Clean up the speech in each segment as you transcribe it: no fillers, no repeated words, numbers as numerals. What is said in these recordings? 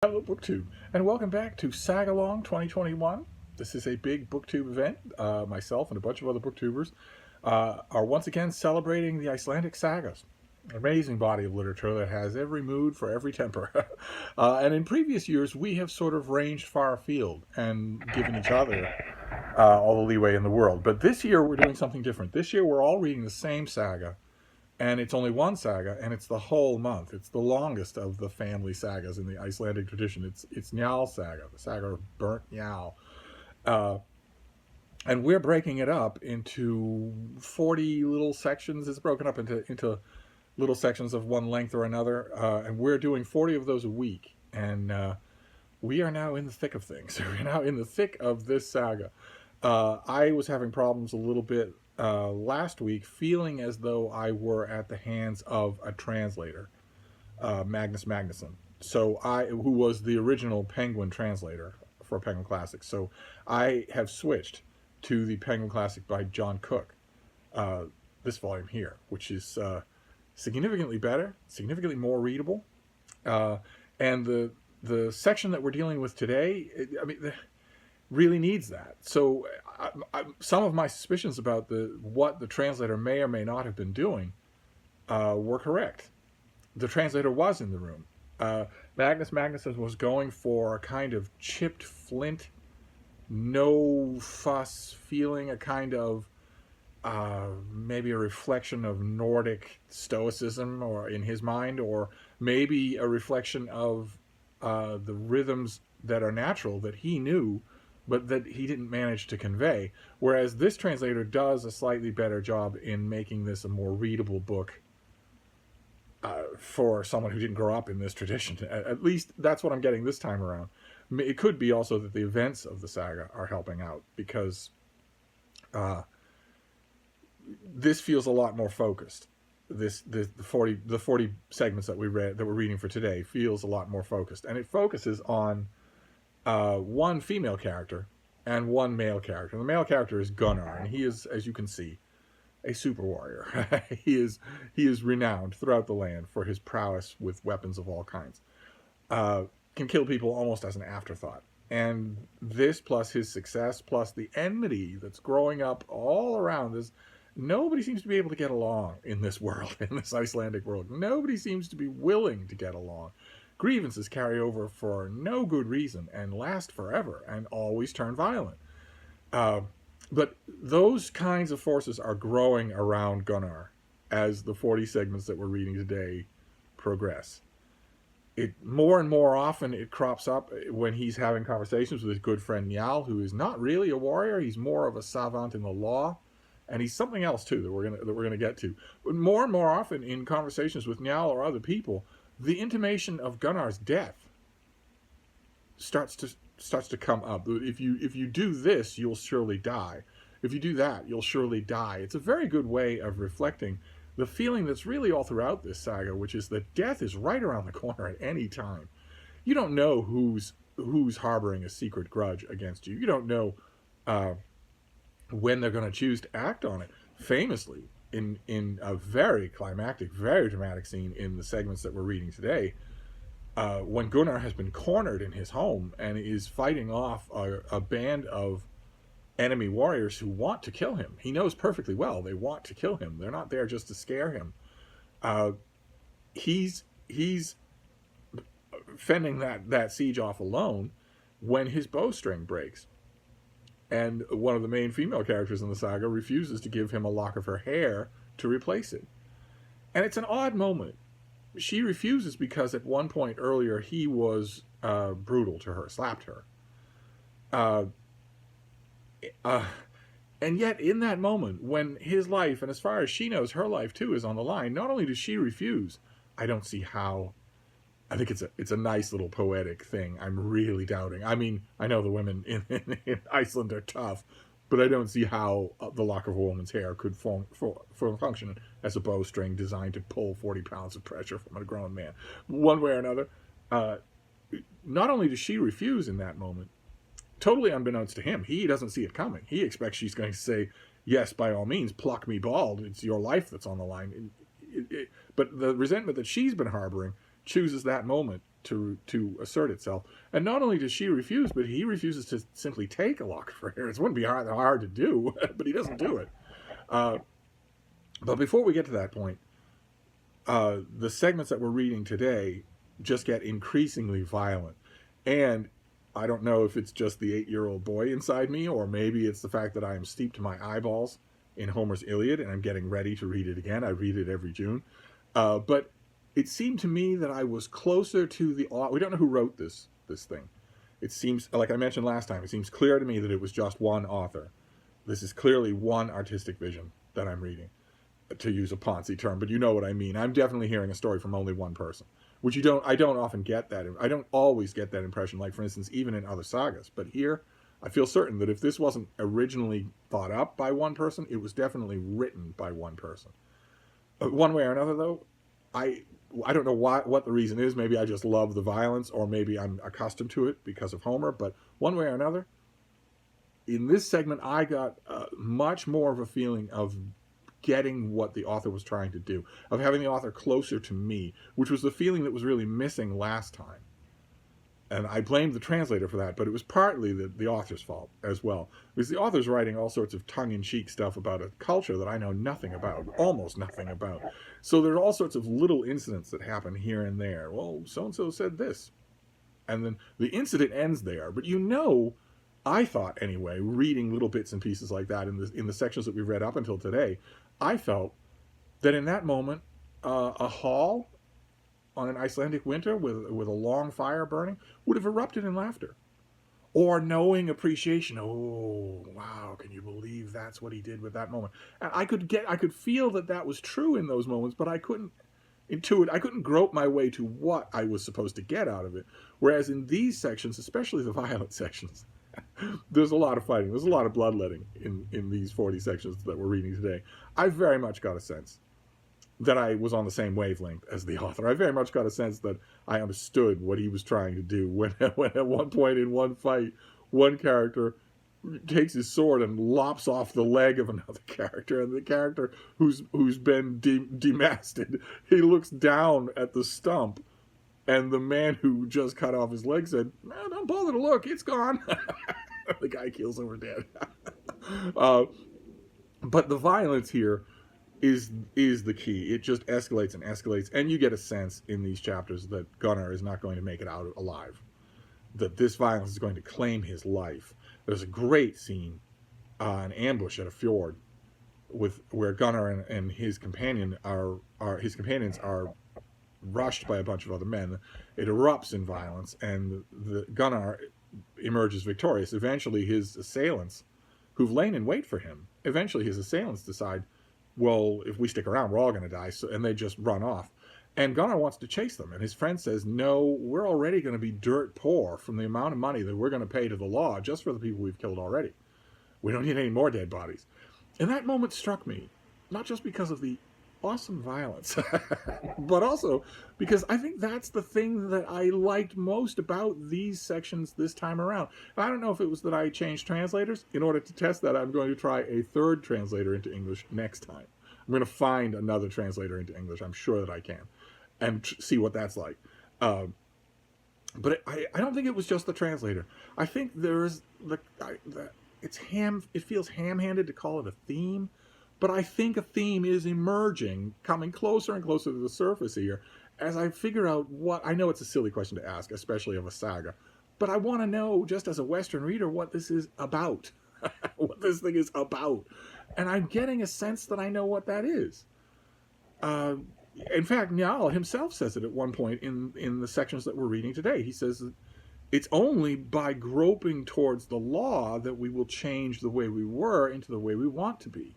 Hello BookTube, and welcome back to Sagalong 2021. This is a big BookTube event. Myself and a bunch of other BookTubers are once again celebrating the Icelandic sagas. An amazing body of literature that has every mood for every temper. And in previous years, we have sort of ranged far afield and given each other all the leeway in the world. But this year, we're doing something different. This year, we're all reading the same saga. And it's only one saga, and it's the whole month. It's the longest of the family sagas in the Icelandic tradition. It's Njal Saga, the saga of burnt Njal. And we're breaking it up into 40 little sections. It's broken up into little sections of one length or another. And we're doing 40 of those a week. And we are now in the thick of things. We're now in the thick of this saga. I was having problems a little bit last week, feeling as though I were at the hands of a translator, Magnus Magnusson. Who was the original Penguin translator for Penguin Classics. So I have switched to the Penguin Classic by John Cook, this volume here, which is significantly better, significantly more readable, and the section that we're dealing with today, really needs that. So some of my suspicions about what the translator may or may not have been doing were correct. The translator was in the room. Magnus Magnusson was going for a kind of chipped flint, no fuss feeling, a kind of maybe a reflection of Nordic stoicism, or in his mind, or maybe a reflection of the rhythms that are natural that he knew but that he didn't manage to convey. Whereas this translator does a slightly better job in making this a more readable book for someone who didn't grow up in this tradition. At least that's what I'm getting this time around. It could be also that the events of the saga are helping out, because this feels a lot more focused. The 40 segments that we're reading for today feels a lot more focused, and it focuses on one female character and one male character. The male character is Gunnar, and he is, as you can see, a super warrior. he is renowned throughout the land for his prowess with weapons of all kinds. Can kill people almost as an afterthought. And this, plus his success, plus the enmity that's growing up all around this, nobody seems to be able to get along in this world, in this Icelandic world. Nobody seems to be willing to get along. Grievances carry over for no good reason and last forever and always turn violent. But those kinds of forces are growing around Gunnar as the 40 segments that we're reading today progress. More and more often it crops up when he's having conversations with his good friend Njal, who is not really a warrior. He's more of a savant in the law, and he's something else too that we're gonna get to. But more and more often in conversations with Njal or other people, the intimation of Gunnar's death starts to come up. If you do this, you'll surely die. If you do that, you'll surely die. It's a very good way of reflecting the feeling that's really all throughout this saga, which is that death is right around the corner at any time. You don't know who's harboring a secret grudge against you. You don't know when they're going to choose to act on it. Famously, in a very climactic, very dramatic scene in the segments that we're reading today, when Gunnar has been cornered in his home and is fighting off a band of enemy warriors who want to kill him. He knows perfectly well they want to kill him. They're not there just to scare him. He's fending that siege off alone when his bowstring breaks. And one of the main female characters in the saga refuses to give him a lock of her hair to replace it. And it's an odd moment. She refuses because at one point earlier he was brutal to her, slapped her. And yet in that moment, when his life, and as far as she knows, her life too is on the line, not only does she refuse, I don't see how. I think it's a nice little poetic thing. I'm really doubting. I mean, I know the women in Iceland are tough, but I don't see how the lock of a woman's hair could function as a bowstring designed to pull 40 pounds of pressure from a grown man. One way or another, not only does she refuse in that moment, totally unbeknownst to him, he doesn't see it coming. He expects she's going to say, yes, by all means, pluck me bald. It's your life that's on the line. But the resentment that she's been harboring chooses that moment to assert itself. And not only does she refuse, but he refuses to simply take a lock of her hair. It wouldn't be hard to do, but he doesn't do it. But before we get to that point, the segments that we're reading today just get increasingly violent. And I don't know if it's just the 8-year-old boy inside me, or maybe it's the fact that I am steeped to my eyeballs in Homer's Iliad and I'm getting ready to read it again. I read it every June. But it seemed to me that I was closer to the... We don't know who wrote this thing. It seems, like I mentioned last time, it seems clear to me that it was just one author. This is clearly one artistic vision that I'm reading, to use a Ponzi term, but you know what I mean. I'm definitely hearing a story from only one person, which I don't often get that. I don't always get that impression, like, for instance, even in other sagas. But here, I feel certain that if this wasn't originally thought up by one person, it was definitely written by one person. One way or another, though, I don't know what the reason is. Maybe I just love the violence, or maybe I'm accustomed to it because of Homer. But one way or another, in this segment, I got much more of a feeling of getting what the author was trying to do, of having the author closer to me, which was the feeling that was really missing last time. And I blamed the translator for that, but it was partly the author's fault as well, because the author's writing all sorts of tongue-in-cheek stuff about a culture that I know nothing about, almost nothing about. So there are all sorts of little incidents that happen here and there. Well, so-and-so said this. And then the incident ends there. But you know, I thought anyway, reading little bits and pieces like that in the sections that we've read up until today, I felt that in that moment, a hall on an Icelandic winter with a long fire burning would have erupted in laughter, or knowing appreciation. Oh, wow! Can you believe that's what he did with that moment? And I could feel that was true in those moments, but I couldn't intuit. I couldn't grope my way to what I was supposed to get out of it. Whereas in these sections, especially the violent sections, there's a lot of fighting. There's a lot of bloodletting in these 40 sections that we're reading today. I very much got a sense that I was on the same wavelength as the author. I very much got a sense that I understood what he was trying to do when at one point in one fight, one character takes his sword and lops off the leg of another character, and the character who's been demasted, he looks down at the stump, and the man who just cut off his leg said, "Man, don't bother to look, it's gone." The guy keels over dead. But the violence here is the key. It just escalates and escalates, and you get a sense in these chapters that Gunnar is not going to make it out alive, that this violence is going to claim his life. There's a great scene, an ambush at a fjord, where Gunnar and his companions are rushed by a bunch of other men. It erupts in violence, and Gunnar emerges victorious. Eventually, his assailants, who've lain in wait for him, decide, well, if we stick around, we're all going to die, and they just run off. And Gunnar wants to chase them, and his friend says, no, we're already going to be dirt poor from the amount of money that we're going to pay to the law just for the people we've killed already. We don't need any more dead bodies. And that moment struck me, not just because of the awesome violence, but also because I think that's the thing that I liked most about these sections this time around. I don't know if it was that I changed translators. In order to test that, I'm going to try a third translator into English next time. I'm going to find another translator into English. I'm sure that I can, and see what that's like. But I don't think it was just the translator. I think there's it feels ham-handed to call it a theme. But I think a theme is emerging, coming closer and closer to the surface here, as I figure out what... I know it's a silly question to ask, especially of a saga, but I want to know, just as a Western reader, what this is about. What this thing is about. And I'm getting a sense that I know what that is. In fact, Njal himself says it at one point in the sections that we're reading today. He says that it's only by groping towards the law that we will change the way we were into the way we want to be.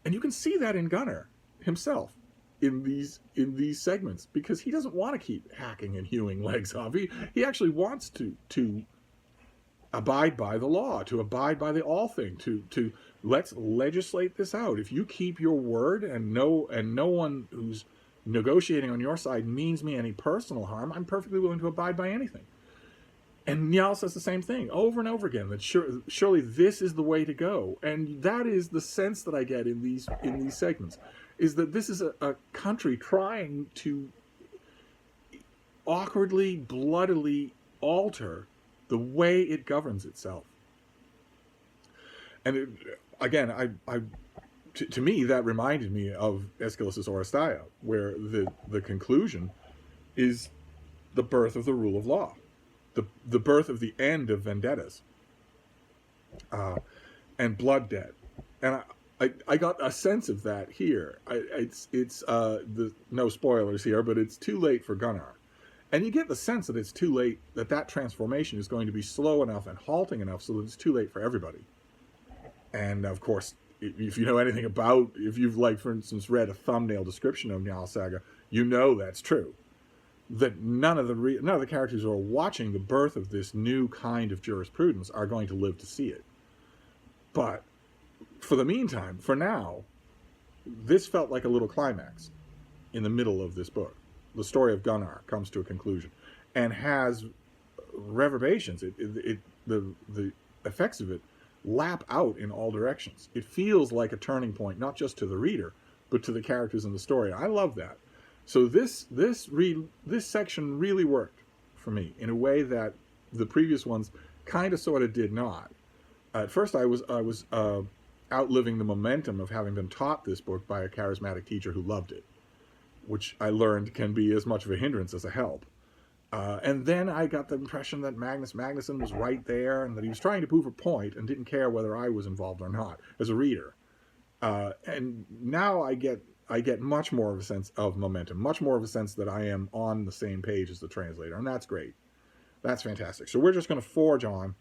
And you can see that in Gunnar himself in these segments, because he doesn't want to keep hacking and hewing legs off. He actually wants to abide by the law, to abide by the all thing, to let's legislate this out. If you keep your word and no one who's negotiating on your side means me any personal harm, I'm perfectly willing to abide by anything. And Njal says the same thing over and over again, that surely this is the way to go. And that is the sense that I get in these segments, is that this is a country trying to awkwardly, bloodily alter the way it governs itself. And again, to me, that reminded me of Aeschylus' Oresteia, where the conclusion is the birth of the rule of law, the birth of the end of vendettas, and blood debt. And I got a sense of that here. It's no spoilers here, but it's too late for Gunnar. And you get the sense that it's too late, that transformation is going to be slow enough and halting enough so that it's too late for everybody. And of course, if you know anything about, if you've, like, for instance, read a thumbnail description of Njal Saga, you know that's true. That none of the characters who are watching the birth of this new kind of jurisprudence are going to live to see it. But for the meantime, for now, this felt like a little climax in the middle of this book. The story of Gunnar comes to a conclusion and has reverberations. The effects of it lap out in all directions. It feels like a turning point, not just to the reader, but to the characters in the story. I love that. So this section really worked for me in a way that the previous ones kind of sort of did not. At first, I was outliving the momentum of having been taught this book by a charismatic teacher who loved it, which I learned can be as much of a hindrance as a help. And then I got the impression that Magnus Magnusson was right there and that he was trying to prove a point and didn't care whether I was involved or not as a reader. And now I get much more of a sense of momentum, much more of a sense that I am on the same page as the translator, and that's great. That's fantastic. So we're just going to forge on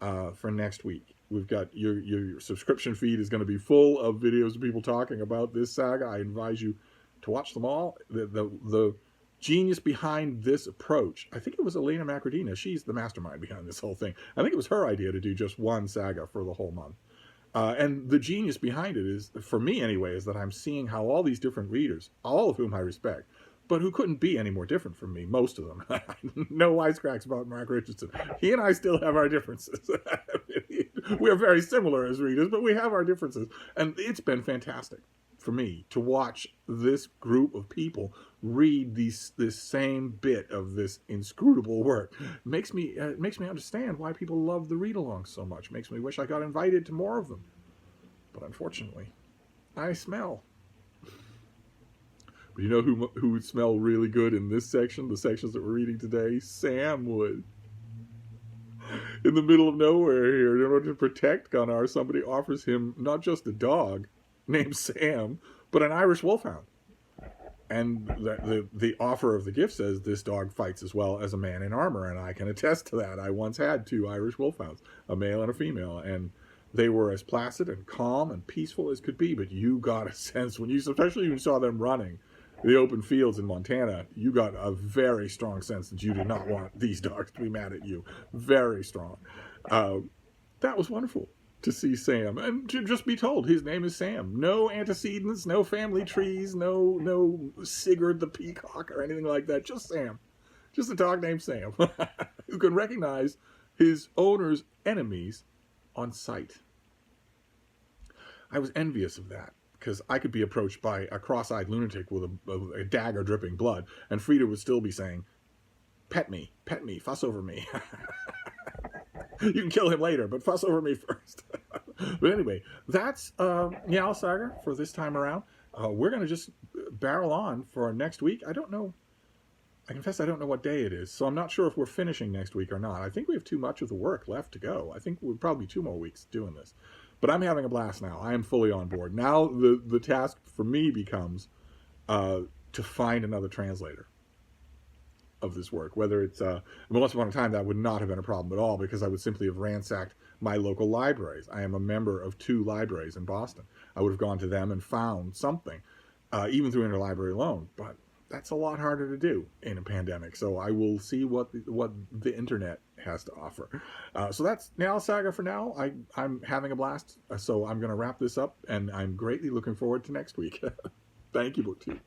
for next week. We've got your subscription feed is going to be full of videos of people talking about this saga. I advise you to watch them all. The genius behind this approach, I think it was Elena Makridina. She's the mastermind behind this whole thing. I think it was her idea to do just one saga for the whole month. And the genius behind it is, for me anyway, is that I'm seeing how all these different readers, all of whom I respect, but who couldn't be any more different from me, most of them. No wisecracks about Mark Richardson. He and I still have our differences. We're very similar as readers, but we have our differences. And it's been fantastic for me to watch this group of people read this same bit of this inscrutable work. Makes me understand why people love the read-alongs so much. Makes me wish I got invited to more of them. But unfortunately, I smell. But you know who would smell really good in this section, the sections that we're reading today? Sam would. In the middle of nowhere here, in order to protect Gunnar, somebody offers him not just a dog named Sam, but an Irish wolfhound. And the offer of the gift says this dog fights as well as a man in armor, and I can attest to that. I once had 2 Irish wolfhounds, a male and a female, and they were as placid and calm and peaceful as could be, but you got a sense, especially when you saw them running the open fields in Montana, you got a very strong sense that you did not want these dogs to be mad at you. Very strong. That was wonderful to see Sam, and to just be told his name is Sam. No antecedents, no family trees, no Sigurd the Peacock or anything like that. Just Sam. Just a dog named Sam who can recognize his owner's enemies on sight. I was envious of that, because I could be approached by a cross-eyed lunatic with a dagger dripping blood, and Frida would still be saying, pet me, fuss over me. You can kill him later, but fuss over me first. But anyway, that's Njal Saga for this time around. We're going to just barrel on for next week. I don't know. I confess I don't know what day it is, so I'm not sure if we're finishing next week or not. I think we have too much of the work left to go. I think we're probably 2 more weeks doing this. But I'm having a blast now. I am fully on board. Now the task for me becomes to find another translator of this work. Whether it's, once upon a time that would not have been a problem at all, because I would simply have ransacked my local libraries. I am a member of 2 libraries in Boston. I would have gone to them and found something, even through interlibrary loan. But that's a lot harder to do in a pandemic. So I will see what the internet has to offer. So that's Njal Saga for now. I'm having a blast. So I'm going to wrap this up, and I'm greatly looking forward to next week. Thank you, BookTube.